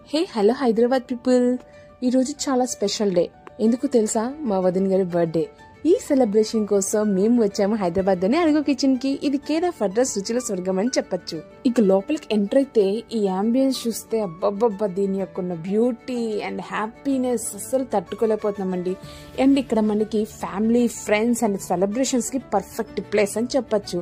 Hey hello Hyderabad people, ఈరోజు చాలా special day. ఎందుకు తెలుసా? మా వదిన గారి బర్త్డే. ఈ సెలబ్రేషన్ కోసం మేము వచ్చాము హైదరాబాద్ లోని అరుగు కిచెన్ కి. ఇది కేర్ ఆఫ్ అడ్రస్ రుచుల స్వర్గం అని చెప్పొచ్చు. ఇక లోపలికి ఎంటర్ అయితే ఈ అంబియన్స్ చూస్తే అబ్బబ్బబ్బా, దీని యొక్క బ్యూటీ అండ్ హ్యాపీనెస్ అస్సలు తట్టుకోలేకపోతున్నామండి. అండ్ ఇక్కడ మనకి ఫ్యామిలీ, ఫ్రెండ్స్ అండ్ సెలబ్రేషన్స్ కి పర్ఫెక్ట్ ప్లేస్ అని చెప్పొచ్చు.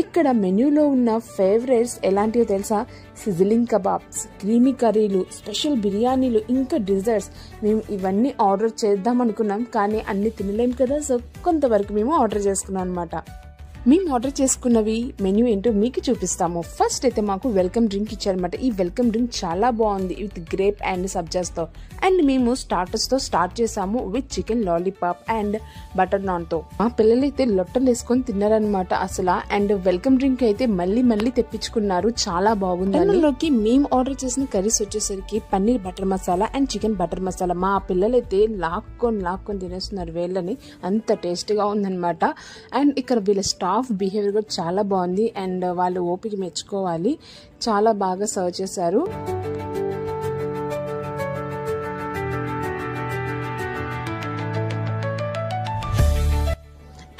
ఇక్కడ మెన్యూలో ఉన్న ఫేవరెట్స్ ఎలాంటివో తెలుసా? సిజిలింగ్ కబాబ్స్, క్రీమీ కర్రీలు, స్పెషల్ బిర్యానీలు, ఇంకా డిజర్ట్స్. మేము ఇవన్నీ ఆర్డర్ చేద్దాం అనుకున్నాం, కానీ అన్ని తినలేం కదా. సో కొంతవరకు మేము ఆర్డర్ చేసుకున్నాం అనమాట. మేము ఆర్డర్ చేసుకున్నవి మెన్యూ ఏంటో మీకు చూపిస్తాము. ఫస్ట్ అయితే మాకు వెల్కమ్ డ్రింక్ ఇచ్చారనమాట. ఈ వెల్కమ్ డ్రింక్ చాలా బాగుంది, విత్ గ్రేప్ అండ్ సబ్జాస్తో. అండ్ మేము స్టార్టర్స్తో స్టార్ట్ చేసాము with chicken lollipop and butter నాన్తో. మా పిల్లలైతే లొట్టలు వేసుకొని తిన్నారనమాట అసలు. అండ్ వెల్కమ్ డ్రింక్ అయితే మళ్ళీ తెప్పించుకున్నారు, చాలా బాగుంది. అందులోకి మేము ఆర్డర్ చేసిన కర్రీస్ వచ్చేసరికి paneer butter masala and chicken butter masala. మా పిల్లలైతే లాక్కొని తినేస్తున్నారు వేళ్ళని, అంత టేస్టీగా ఉందనమాట. అండ్ ఇక్కడ వీళ్ళ స్టాఫ్ బిహేవియర్ కూడా చాలా బాగుంది. అండ్ వాళ్ళు ఓపిక మెచ్చుకోవాలి, చాలా బాగా సర్వ్ చేశారు.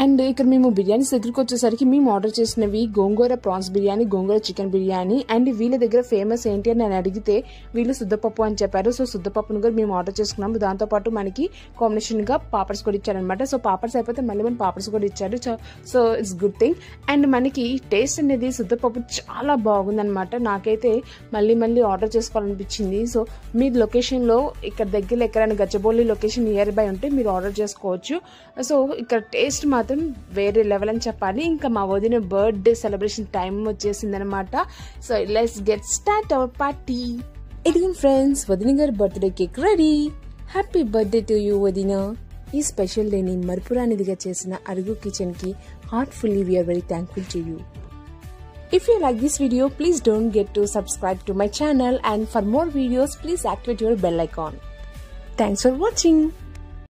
అండ్ ఇక్కడ మేము బిర్యానీస్ దగ్గరికి వచ్చేసరికి మేము ఆర్డర్ చేసినవి gongura prawns biryani, gongura chicken biryani. And వీళ్ళ దగ్గర ఫేమస్ ఏంటి అని నేను అడిగితే వీళ్ళు శుద్ధపప్పు అని చెప్పారు. సో శుద్ధపప్పును కూడా మేము ఆర్డర్ చేసుకున్నాము. దాంతోపాటు మనకి కాంబినేషన్ గా పాపడ్స్ కూడా ఇచ్చారనమాట. సో పాపడ్స్ అయిపోతే మళ్ళీ మన పాపడ్స్ కూడా ఇచ్చారు. So it's good thing. And మనకి టేస్ట్ అనేది శుద్ధపప్పు చాలా బాగుందనమాట. నాకైతే మళ్ళీ ఆర్డర్ చేసుకోవాలనిపించింది. సో మీ లొకేషన్లో ఇక్కడ దగ్గరలో ఎక్కడైనా గచ్చబౌలి లొకేషన్ నియర్ బై ఉంటే మీరు ఆర్డర్ చేసుకోవచ్చు. సో ఇక్కడ టేస్ట్ మాత్రం వేరే లెవెల్ అని చెప్పాలి. ఇంకా మా వదిన బర్త్డే సెలబ్రేషన్ టైం వచ్చేసిందనమాట. So let's get start our party. ఇదిగో ఫ్రెండ్స్, వదిన గారి birthday cake ready. Happy birthday to you వదిన. ఈ స్పెషల్ డేని మరుపురానిదిగా చేసిన అరుగు కిచెన్ కి heartfully we are very thankful to you. If you like this video, please don't get to subscribe to my channel, and for more videos please activate your bell icon. Thanks for watching.